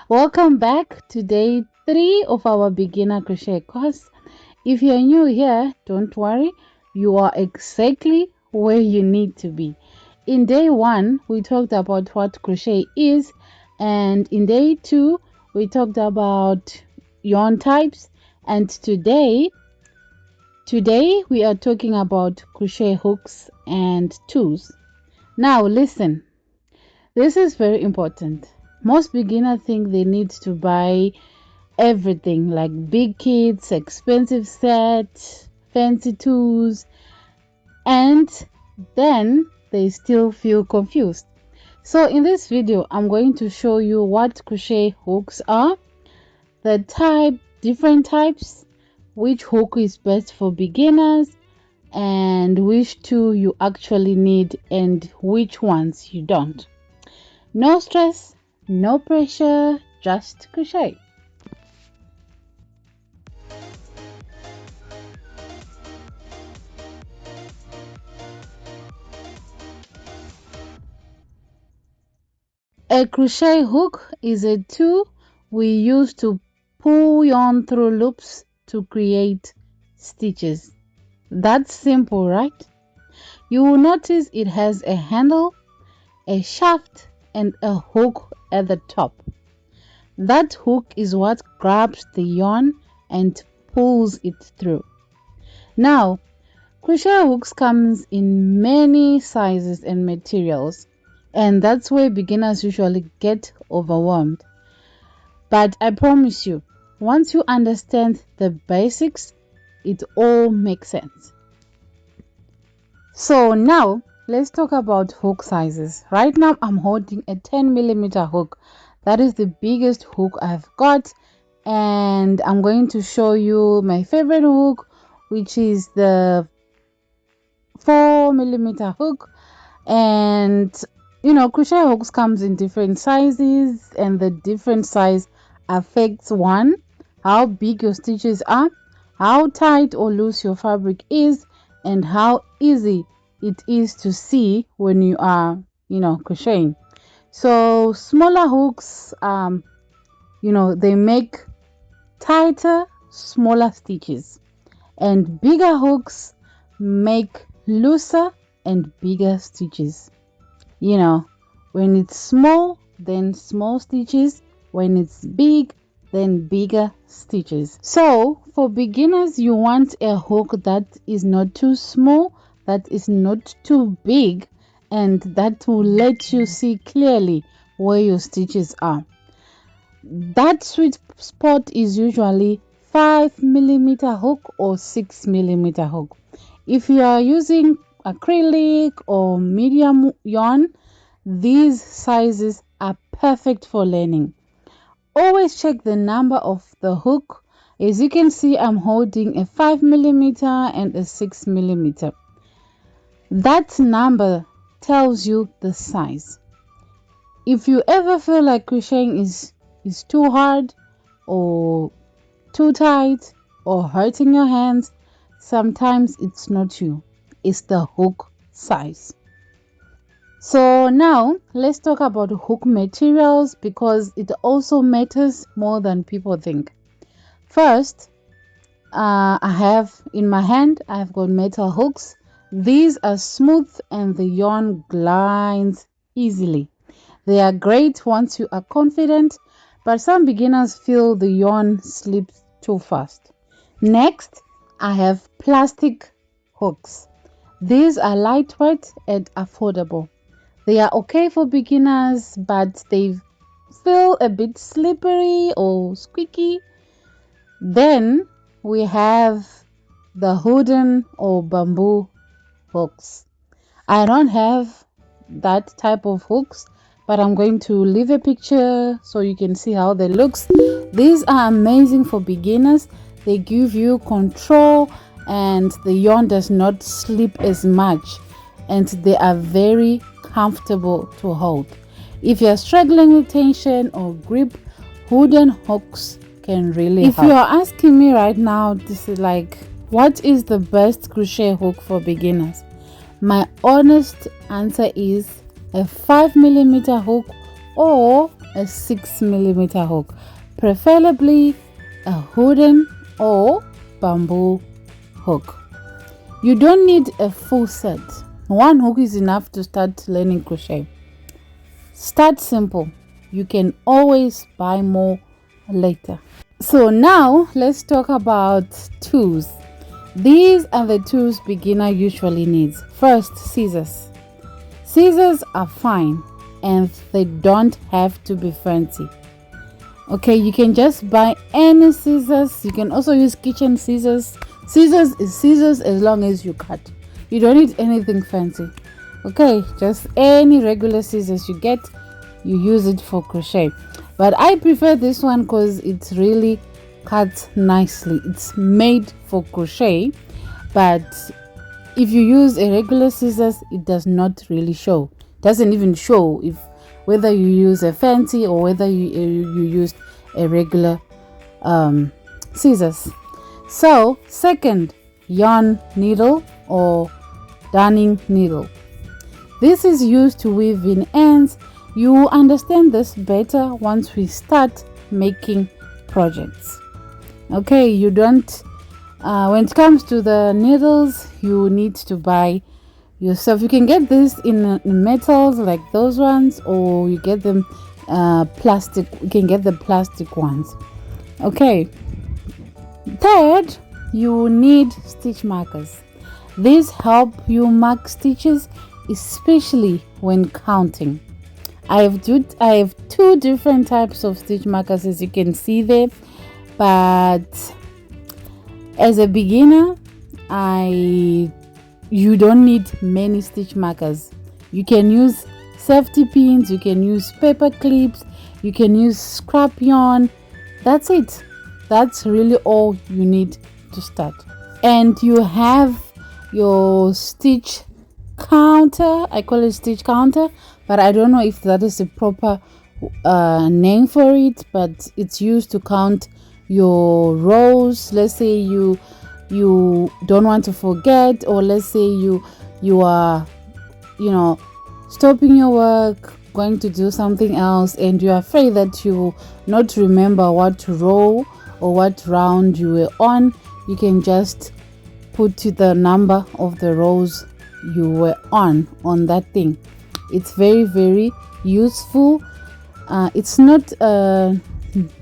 Welcome back to day 3 of our beginner crochet course. If you're new here, don't worry, you are exactly where you need to be. In day 1, we talked about what crochet is, and in day 2, we talked about yarn types, and today we are talking about crochet hooks and tools. Now listen, this is very important. Most beginners think they need to buy everything like big kits, expensive sets, fancy tools, and then they still feel confused. So in this video, I'm going to show you what crochet hooks are, different types, which hook is best for beginners, and which tool you actually need and which ones you don't. No stress, no pressure, just crochet. A crochet hook is a tool we use to pull yarn through loops to create stitches. That's simple, right? You will notice it has a handle, a shaft, and a hook at the top. That hook is what grabs the yarn and pulls it through. Now, crochet hooks comes in many sizes and materials, and that's where beginners usually get overwhelmed. But I promise you, once you understand the basics, it all makes sense. So now let's talk about hook sizes. Right now I'm holding a 10mm hook. That is the biggest hook I've got, and I'm going to show you my favorite hook, which is the 4mm hook. And crochet hooks comes in different sizes, and the different size affects one, how big your stitches are, how tight or loose your fabric is, and how easy it is to see when you are crocheting. So smaller hooks they make tighter, smaller stitches, and bigger hooks make looser and bigger stitches. When it's small, then small stitches. When it's big, then bigger stitches. So for beginners, you want a hook that is not too small, that is not too big, and that will let you see clearly where your stitches are. That sweet spot is usually 5mm hook or 6mm hook. If you are using acrylic or medium yarn, these sizes are perfect for learning. Always check the number of the hook. As you can see, I'm holding a 5mm and a 6mm. That number tells you the size. If you ever feel like crocheting is too hard or too tight or hurting your hands, sometimes it's not you, it's the hook size. So now let's talk about hook materials, because it also matters more than people think. First, I have in my hand, I've got metal hooks. These are smooth and the yarn glides easily. They are great once you are confident, but some beginners feel the yarn slips too fast. Next, I have plastic hooks. These are lightweight and affordable. They are okay for beginners, but they feel a bit slippery or squeaky. Then we have the wooden or bamboo hooks. I don't have that type of hooks, but I'm going to leave a picture so you can see how they look. These are amazing for beginners. They give you control and the yarn does not slip as much, and they are very comfortable to hold. If you're struggling with tension or grip, wooden hooks can really help. If you are asking me right now, this is like, what is the best crochet hook for beginners? My honest answer is a 5mm hook or a 6mm hook, preferably a wooden or bamboo hook. You don't need a full set. One hook is enough to start learning crochet. Start simple. You can always buy more later. So now let's talk about tools. These are the tools beginner usually needs. First, scissors. Scissors are fine and they don't have to be fancy. Okay, you can just buy any scissors. You can also use kitchen scissors. Scissors is scissors as long as you cut. You don't need anything fancy. Okay, just any regular scissors you get, you use it for crochet. But I prefer this one because it really cuts nicely. It's made for crochet, but if you use a regular scissors, it does not really show. Doesn't even show if whether you use a fancy or whether you used a regular scissors. So second, yarn needle or darning needle. This is used to weave in ends. You will understand this better once we start making projects. Okay, you don't when it comes to the needles, you need to buy yourself. You can get this in metals like those ones, or you get them plastic. You can get the plastic ones. Okay, third, you need stitch markers. These help you mark stitches, especially when counting. I have two different types of stitch markers, as you can see there, but as a beginner, you don't need many stitch markers. You can use safety pins, you can use paper clips, you can use scrap yarn. That's it. That's really all you need to start. And you have your stitch counter. I call it stitch counter, but I don't know if that is a proper name for it, but it's used to count your rows. Let's say you don't want to forget, or let's say you are stopping your work, going to do something else, and you're afraid that you will not remember what row or what round you were on. You can just put the number of the rows you were on that thing. It's very, very useful. It's not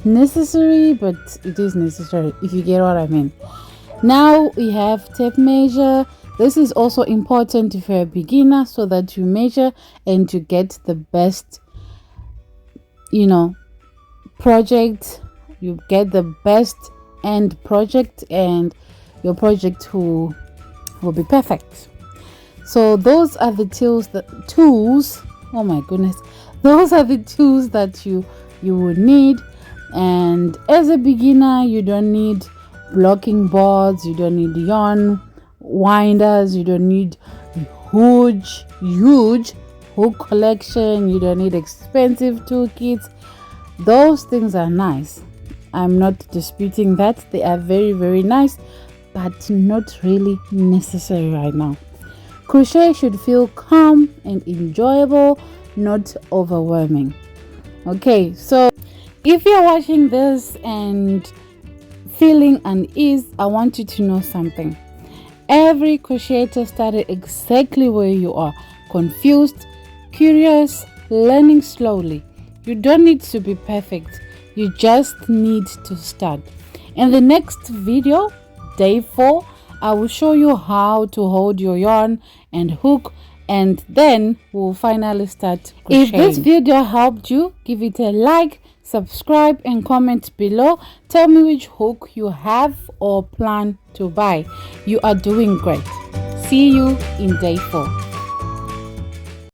necessary, but it is necessary, if you get what I mean. Now we have tape measure. This is also important if you're a beginner, so that you measure and you get the best project. You get the best end project, and your project will be perfect. So those are the tools. Oh my goodness, those are the tools that you would need. And as a beginner, you don't need blocking boards, you don't need yarn winders, you don't need huge hook collection, you don't need expensive toolkits. Those things are nice. I'm not disputing that. They are very, very nice, but not really necessary right now. Crochet should feel calm and enjoyable, not overwhelming. Okay, so if you're watching this and feeling unease, I want you to know something. Every crocheter started exactly where you are, confused, curious, learning slowly. You don't need to be perfect. You just need to start. In the next video, day 4, I will show you how to hold your yarn and hook, and then we'll finally start crocheting. If this video helped you, give it a like, subscribe and comment below. Tell me which hook you have or plan to buy. You are doing great. See you in day 4.